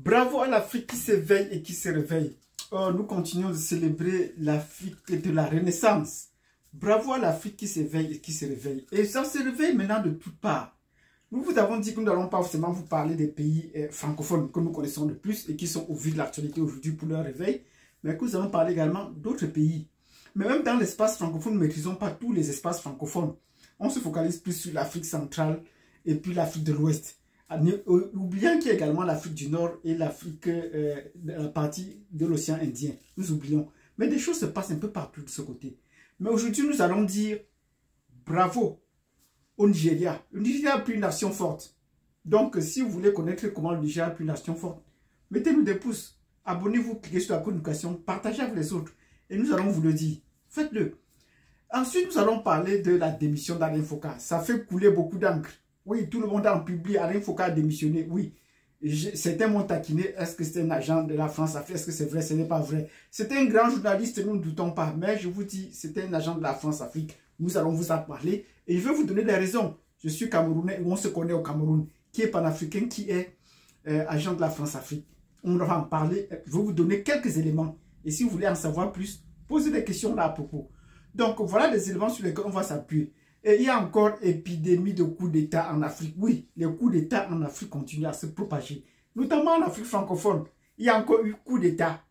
Bravo à l'Afrique qui s'éveille et qui se réveille. Oh, nous continuons de célébrer l'Afrique de la Renaissance. Bravo à l'Afrique qui s'éveille et qui se réveille. Et ça se réveille maintenant de toutes parts. Nous vous avons dit que nous n'allons pas forcément vous parler des pays francophones que nous connaissons le plus et qui sont au vu de l'actualité aujourd'hui pour leur réveil, mais que nous allons parler également d'autres pays. Mais même dans l'espace francophone, nous ne maîtrisons pas tous les espaces francophones. On se focalise plus sur l'Afrique centrale et puis l'Afrique de l'Ouest. Oublions qu'il y a également l'Afrique du Nord et l'Afrique, la partie de l'océan Indien. Nous oublions. Mais des choses se passent un peu partout de ce côté. Mais aujourd'hui, nous allons dire bravo au Nigeria. Le Nigeria a pris une nation forte. Donc, si vous voulez connaître comment le Nigeria a pris une nation forte, mettez-nous des pouces. Abonnez-vous, cliquez sur la communication, partagez avec les autres. Et nous allons vous le dire. Faites-le. Ensuite, nous allons parler de la démission d'Alain Foka. Ça fait couler beaucoup d'encre. Oui, tout le monde a en public. Alain Foka a démissionné. Oui. Certains m'ont taquiné. Est-ce que c'est un agent de la France-Afrique? Est-ce que c'est vrai? Ce n'est pas vrai. C'était un grand journaliste, nous ne doutons pas. Mais je vous dis, c'était un agent de la France-Afrique. Nous allons vous en parler. Et je vais vous donner des raisons. Je suis Camerounais, on se connaît au Cameroun. Qui est panafricain, qui est agent de la France-Afrique. On va en parler. Je vais vous donner quelques éléments. Et si vous voulez en savoir plus, posez des questions là à propos. Donc, voilà des éléments sur lesquels on va s'appuyer. Et il y a encore épidémie de coups d'État en Afrique. Oui, les coups d'État en Afrique continuent à se propager. Notamment en Afrique francophone. Il y a encore eu coup d'État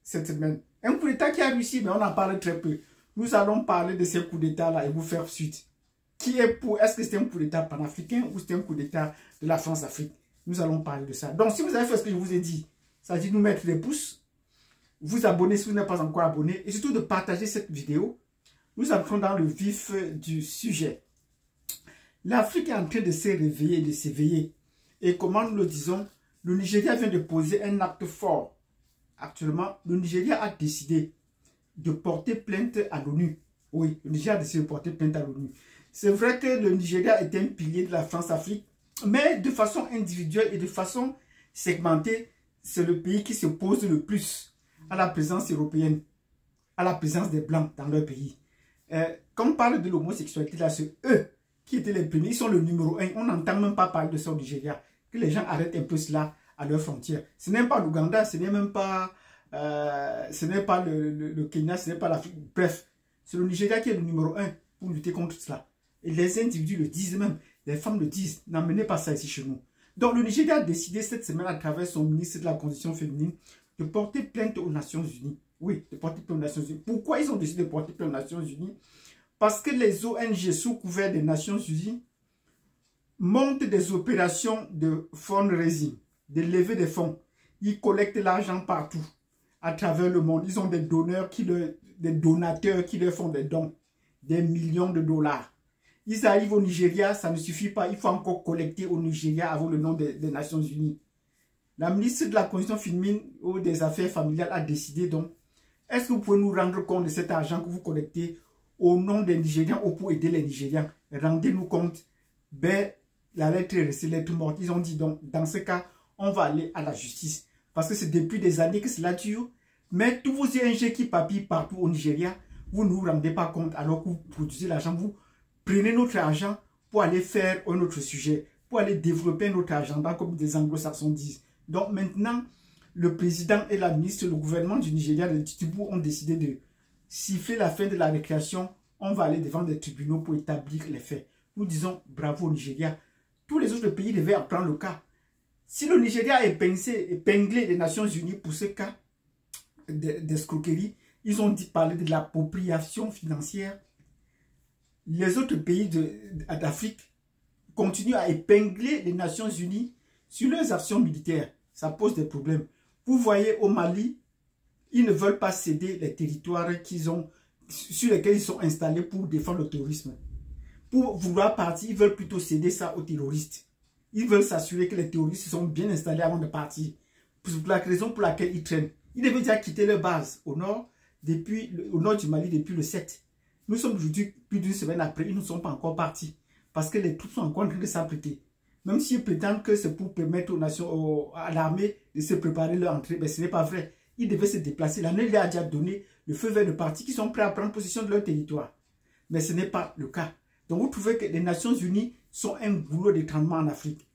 cette semaine. Un coup d'État qui a réussi, mais on en parle très peu. Nous allons parler de ces coups d'État-là et vous faire suite. Qui est pour? Est-ce que c'est un coup d'État panafricain ou c'est un coup d'État de la France-Afrique? Nous allons parler de ça. Donc, si vous avez fait ce que je vous ai dit, ça dit de nous mettre des pouces, vous abonner si vous n'êtes pas encore abonné et surtout de partager cette vidéo. Nous entrons dans le vif du sujet. L'Afrique est en train de se réveiller et de s'éveiller. Et comment nous le disons, le Nigeria vient de poser un acte fort. Actuellement, le Nigeria a décidé de porter plainte à l'ONU. Oui, le Nigeria a décidé de porter plainte à l'ONU. C'est vrai que le Nigeria est un pilier de la France-Afrique, mais de façon individuelle et de façon segmentée, c'est le pays qui se pose le plus à la présence européenne, à la présence des Blancs dans leur pays. Quand on parle de l'homosexualité, là, c'est eux qui étaient les premiers, ils sont le numéro 1. On n'entend même pas parler de ça au Nigeria. Que les gens arrêtent un peu cela à leurs frontières. Ce n'est pas l'Ouganda, ce n'est même pas, le Kenya, ce n'est pas l'Afrique. Bref, c'est le Nigeria qui est le numéro 1 pour lutter contre cela. Et les individus le disent même, les femmes le disent, n'amenez pas ça ici chez nous. Donc le Nigeria a décidé cette semaine à travers son ministre de la Condition féminine de porter plainte aux Nations Unies. Oui, de porter plainte aux Nations Unies. Pourquoi ils ont décidé de porter plainte aux Nations Unies? Parce que les ONG sous couvert des Nations Unies montent des opérations de fundraising, de levée des fonds. Ils collectent l'argent partout, à travers le monde. Ils ont des donateurs qui leur font des dons, des millions de dollars. Ils arrivent au Nigeria, ça ne suffit pas. Il faut encore collecter au Nigeria avant le nom des Nations Unies. La ministre de la Condition féminine ou des Affaires familiales a décidé donc, est-ce que vous pouvez nous rendre compte de cet argent que vous collectez au nom des Nigériens ou pour aider les Nigériens? Rendez-nous compte. Ben, la lettre est restée lettre morte. Ils ont dit donc, dans ce cas, on va aller à la justice. Parce que c'est depuis des années que cela dure. Mais tous vos ONG qui papillent partout au Nigeria, vous ne vous rendez pas compte alors que vous produisez l'argent. Vous prenez notre argent pour aller faire un autre sujet, pour aller développer notre agenda comme des anglo-saxons disent. Donc maintenant, le président et la ministre, le gouvernement du Nigeria, de Titibu, ont décidé de siffler la fin de la récréation. On va aller devant des tribunaux pour établir les faits. Nous disons bravo au Nigeria. Tous les autres pays devaient apprendre le cas. Si le Nigeria a épinglé les Nations Unies pour ce cas d'escroquerie, ils ont dit parler de l'appropriation financière. Les autres pays d'Afrique continuent à épingler les Nations Unies sur leurs actions militaires. Ça pose des problèmes. Vous voyez au Mali, ils ne veulent pas céder les territoires sur lesquels ils sont installés pour défendre le terrorisme. Pour vouloir partir, ils veulent plutôt céder ça aux terroristes. Ils veulent s'assurer que les terroristes sont bien installés avant de partir. C'est la raison pour laquelle ils traînent. Ils devaient déjà quitter leur base au nord du Mali depuis le 7. Nous sommes aujourd'hui plus d'une semaine après, ils ne sont pas encore partis. Parce que les troupes sont encore en train de s'apprêter. Même s'ils prétendent que c'est pour permettre à l'armée de se préparer leur entrée, mais ce n'est pas vrai. Ils devaient se déplacer. L'armée leur a déjà donné le feu vert de parti qui sont prêts à prendre possession de leur territoire. Mais ce n'est pas le cas. Donc vous trouvez que les Nations Unies sont un goulot d'étranglement en Afrique.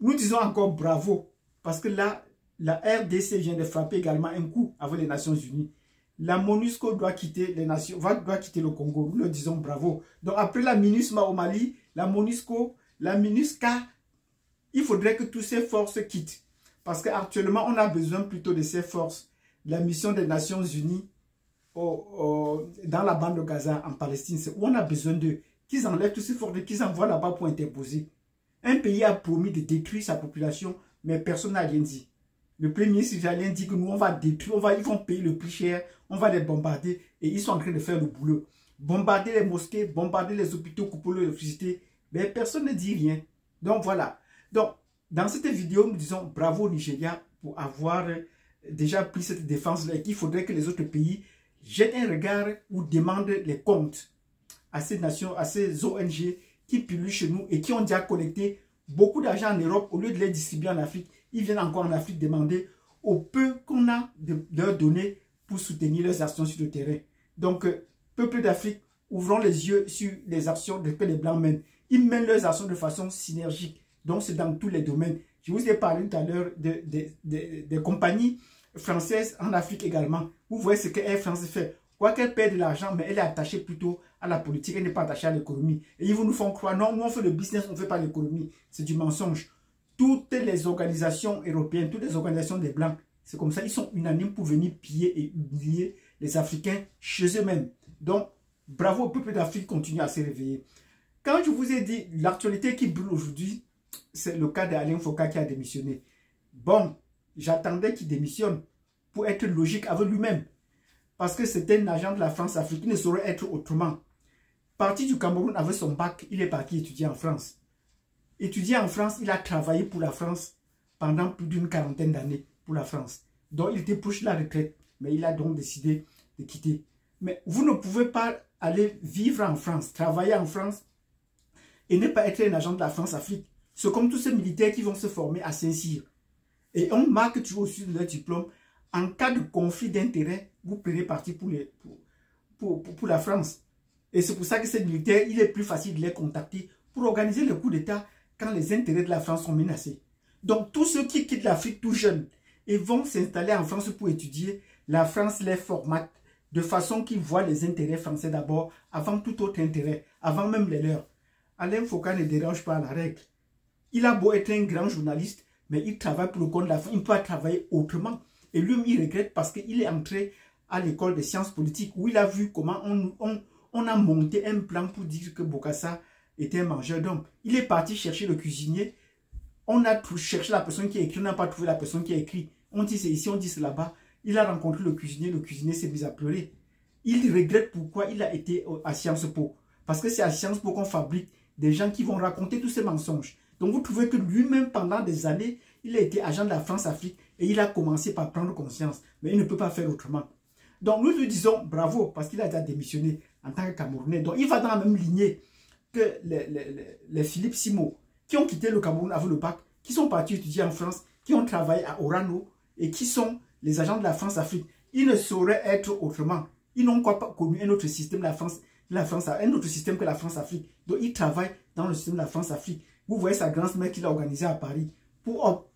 Nous disons encore bravo. Parce que là, la RDC vient de frapper également un coup avec les Nations Unies. La MONUSCO doit quitter doit quitter le Congo. Nous le disons bravo. Donc après la MINUSMA au Mali, la MONUSCO, la MINUSCA, il faudrait que toutes ces forces quittent. Parce qu'actuellement, on a besoin plutôt de ces forces. La mission des Nations Unies dans la bande de Gaza, en Palestine, c'est où on a besoin d'eux. Qu'ils enlèvent tous ces forces, qu'ils envoient là-bas pour interposer. Un pays a promis de détruire sa population, mais personne n'a rien dit. Le premier ministre israélien dit que nous, on va détruire, ils vont payer le plus cher, on va les bombarder, et ils sont en train de faire le boulot. Bombarder les mosquées, bombarder les hôpitaux, couper l'électricité, mais personne ne dit rien. Donc voilà. Donc, dans cette vidéo, nous disons bravo au Nigeria pour avoir déjà pris cette défense-là et qu'il faudrait que les autres pays jettent un regard ou demandent les comptes à ces nations, à ces ONG qui pillent chez nous et qui ont déjà collecté beaucoup d'argent en Europe. Au lieu de les distribuer en Afrique, ils viennent encore en Afrique demander au peu qu'on a de leur donner pour soutenir leurs actions sur le terrain. Donc, peuple d'Afrique, ouvrons les yeux sur les actions que les Blancs mènent. Ils mènent leurs actions de façon synergique. Donc, c'est dans tous les domaines. Je vous ai parlé tout à l'heure des compagnies françaises en Afrique également. Vous voyez ce que Air France fait. Quoi qu'elle perd de l'argent, mais elle est attachée plutôt à la politique. Elle n'est pas attachée à l'économie. Et ils vous nous font croire, non, nous on fait le business, on ne fait pas l'économie. C'est du mensonge. Toutes les organisations européennes, toutes les organisations des Blancs, c'est comme ça. Ils sont unanimes pour venir piller et humilier les Africains chez eux-mêmes. Donc, bravo au peuple d'Afrique, continue à se réveiller. Quand je vous ai dit l'actualité qui brûle aujourd'hui, c'est le cas d'Alain Foka qui a démissionné. Bon, j'attendais qu'il démissionne pour être logique avec lui-même. Parce que c'était un agent de la France-Afrique, il ne saurait être autrement. Parti du Cameroun avec son bac, il est parti étudier en France. Étudier en France, il a travaillé pour la France pendant plus d'une quarantaine d'années pour la France. Donc il était proche de la retraite, mais il a donc décidé de quitter. Mais vous ne pouvez pas aller vivre en France, travailler en France et ne pas être un agent de la France-Afrique. C'est comme tous ces militaires qui vont se former à Saint-Cyr. Et on marque toujours au dessus de leur diplôme, en cas de conflit d'intérêts, vous prenez parti pour la France. Et c'est pour ça que ces militaires, il est plus facile de les contacter pour organiser le coup d'État quand les intérêts de la France sont menacés. Donc tous ceux qui quittent l'Afrique tout jeunes et vont s'installer en France pour étudier, la France les formate de façon qu'ils voient les intérêts français d'abord, avant tout autre intérêt, avant même les leurs. Alain Foka ne dérange pas la règle. Il a beau être un grand journaliste, mais il travaille pour le compte de la France. Il ne peut pas travailler autrement. Et lui, il regrette parce qu'il est entré à l'école des sciences politiques où il a vu comment on a monté un plan pour dire que Bokassa était un mangeur d'hommes. Il est parti chercher le cuisinier. On a cherché la personne qui a écrit. On n'a pas trouvé la personne qui a écrit. On dit c'est ici, on dit c'est là-bas. Il a rencontré le cuisinier s'est mis à pleurer. Il regrette pourquoi il a été à Sciences Po. Parce que c'est à Sciences Po qu'on fabrique des gens qui vont raconter tous ces mensonges. Donc vous trouvez que lui-même, pendant des années, il a été agent de la France-Afrique et il a commencé par prendre conscience. Mais il ne peut pas faire autrement. Donc nous lui disons bravo parce qu'il a déjà démissionné en tant que Camerounais. Donc il va dans la même lignée que les Philippe Simo qui ont quitté le Cameroun avec le bac, qui sont partis étudier en France, qui ont travaillé à Orano et qui sont les agents de la France-Afrique. Ils ne sauraient être autrement. Ils n'ont pas connu un autre système un autre système que la France-Afrique. Donc ils travaillent dans le système de la France-Afrique. Vous voyez sa grande mère qu'il a organisée à Paris pour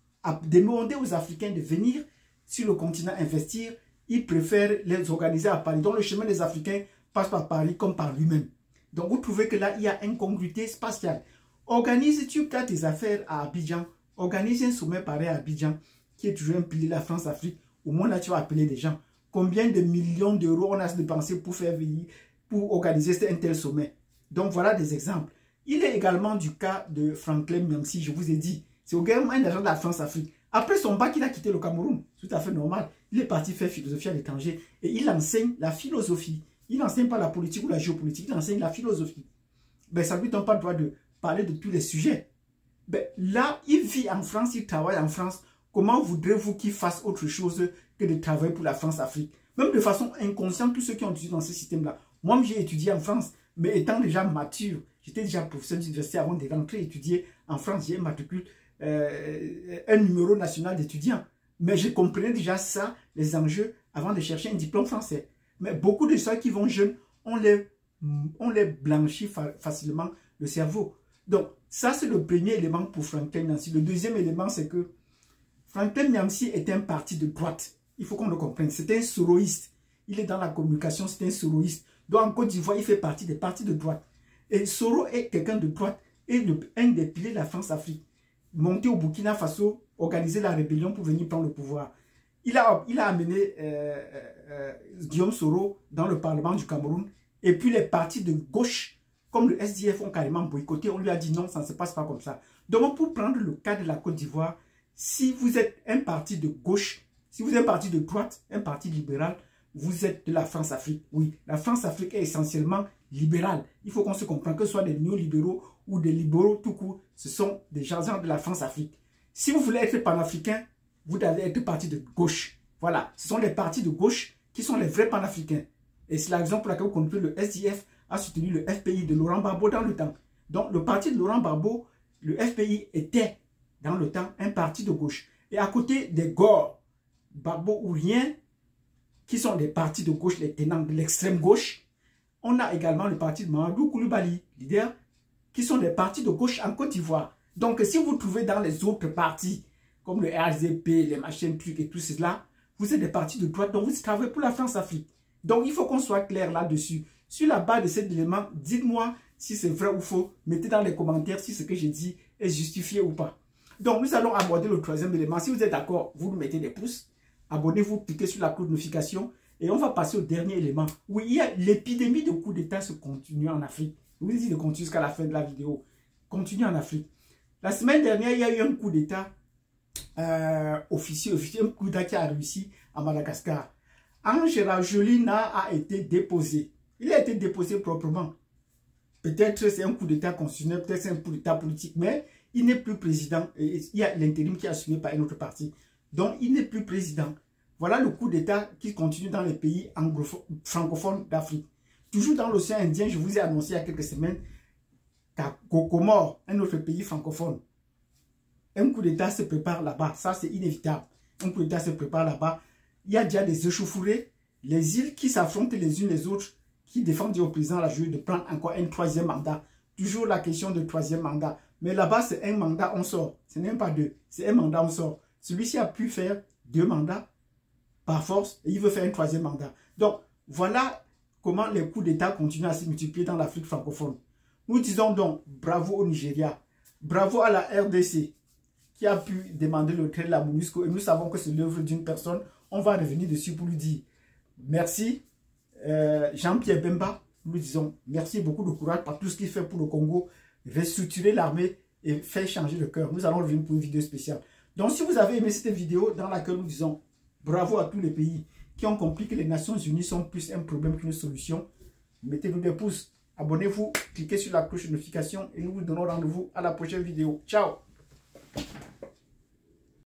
demander aux Africains de venir sur le continent investir. Il préfère les organiser à Paris. Donc le chemin des Africains passe par Paris comme par lui-même. Donc vous trouvez que là, il y a une incongruité spatiale. Organise-tu tes affaires à Abidjan, organise un sommet pareil à Abidjan, qui est toujours un pilier de la France-Afrique. Au moins là, tu vas appeler des gens. Combien de millions d'euros on a dépensé pour faire venir, pour organiser un tel sommet. Donc voilà des exemples. Il est également du cas de Franklin Myamsi, je vous ai dit. C'est également un agent de la France-Afrique. Après son bac, il a quitté le Cameroun. Tout à fait normal. Il est parti faire philosophie à l'étranger. Et il enseigne la philosophie. Il n'enseigne pas la politique ou la géopolitique. Il enseigne la philosophie. Ben, ça ne lui donne pas le droit de parler de tous les sujets. Ben, là, il vit en France, il travaille en France. Comment voudrez-vous qu'il fasse autre chose que de travailler pour la France-Afrique? Même de façon inconsciente, tous ceux qui ont étudié dans ce système-là. Moi, j'ai étudié en France, mais étant déjà mature, j'étais déjà professeur d'université avant de rentrer étudier en France. J'ai matriculé un numéro national d'étudiants. Mais je comprenais déjà ça, les enjeux, avant de chercher un diplôme français. Mais beaucoup de ceux qui vont jeunes, on les blanchit facilement le cerveau. Donc, ça, c'est le premier élément pour Franklin Nancy. Le deuxième élément, c'est que Franklin Nyamsi est un parti de droite. Il faut qu'on le comprenne. C'est un soroïste. Il est dans la communication, c'est un soroïste. Donc en Côte d'Ivoire, il fait partie des partis de droite. Et Soro est quelqu'un de droite et un des piliers de la France-Afrique. Monté au Burkina Faso, organiser la rébellion pour venir prendre le pouvoir. Il a amené Guillaume Soro dans le Parlement du Cameroun. Et puis les partis de gauche, comme le SDF, ont carrément boycotté. On lui a dit non, ça ne se passe pas comme ça. Donc pour prendre le cas de la Côte d'Ivoire, si vous êtes un parti de gauche, si vous êtes un parti de droite, un parti libéral, vous êtes de la France-Afrique. Oui, la France-Afrique est essentiellement libérale. Il faut qu'on se comprenne, que ce soit des néolibéraux ou des libéraux tout court, ce sont des gens de la France-Afrique. Si vous voulez être panafricain, vous devez être parti de gauche. Voilà, ce sont les partis de gauche qui sont les vrais panafricains. Et c'est la raison pour laquelle vous comprenez le SDF a soutenu le FPI de Laurent Gbagbo dans le temps. Donc le parti de Laurent Gbagbo, le FPI était dans le temps un parti de gauche. Et à côté des Gore, Gbagbo ou rien, qui sont des partis de gauche, les tenants de l'extrême gauche, on a également le parti de Mamadou Koulibaly, leader, qui sont des partis de gauche en Côte d'Ivoire. Donc si vous trouvez dans les autres partis, comme le RZP, les machines, trucs et tout cela, vous êtes des partis de droite, donc vous travaillez pour la France-Afrique. Donc il faut qu'on soit clair là-dessus. Sur la base de cet élément, dites-moi si c'est vrai ou faux. Mettez dans les commentaires si ce que j'ai dit est justifié ou pas. Donc nous allons aborder le troisième élément. Si vous êtes d'accord, vous nous mettez des pouces. Abonnez-vous, cliquez sur la cloche de notification. Et on va passer au dernier élément. Oui, il y a l'épidémie de coups d'État se continue en Afrique. Je vous dis de continuer jusqu'à la fin de la vidéo. Continue en Afrique. La semaine dernière, il y a eu un coup d'État officiel, un coup d'État qui a réussi à Madagascar. Angela Jolina a été déposé. Il a été déposé proprement. Peut-être c'est un coup d'État constitutionnel, peut-être c'est un coup d'État politique, mais il n'est plus président. Et il y a l'intérim qui est assumé par une autre partie. Donc, il n'est plus président. Voilà le coup d'État qui continue dans les pays francophones d'Afrique. Toujours dans l'océan Indien, je vous ai annoncé il y a quelques semaines qu'au Comores, un autre pays francophone, un coup d'État se prépare là-bas. Ça, c'est inévitable. Un coup d'État se prépare là-bas. Il y a déjà des échauffourées, les îles qui s'affrontent les unes les autres, qui défendent au président la juge de prendre encore un troisième mandat. Toujours la question de troisième mandat. Mais là-bas, c'est un mandat, on sort. Ce n'est même pas deux. C'est un mandat, on sort. Celui-ci a pu faire 2 mandats par force et il veut faire un troisième mandat. Donc, voilà comment les coups d'État continuent à se multiplier dans l'Afrique francophone. Nous disons donc bravo au Nigeria, bravo à la RDC qui a pu demander le retrait de la MONUSCO et nous savons que c'est l'œuvre d'une personne. On va revenir dessus pour lui dire merci. Jean-Pierre Bemba, nous disons merci, beaucoup de courage par tout ce qu'il fait pour le Congo, restructurer l'armée et faire changer le cœur. Nous allons revenir pour une vidéo spéciale. Donc, si vous avez aimé cette vidéo dans laquelle nous disons bravo à tous les pays qui ont compris que les Nations Unies sont plus un problème qu'une solution, mettez-nous des pouces, abonnez-vous, cliquez sur la cloche de notification et nous vous donnons rendez-vous à la prochaine vidéo. Ciao!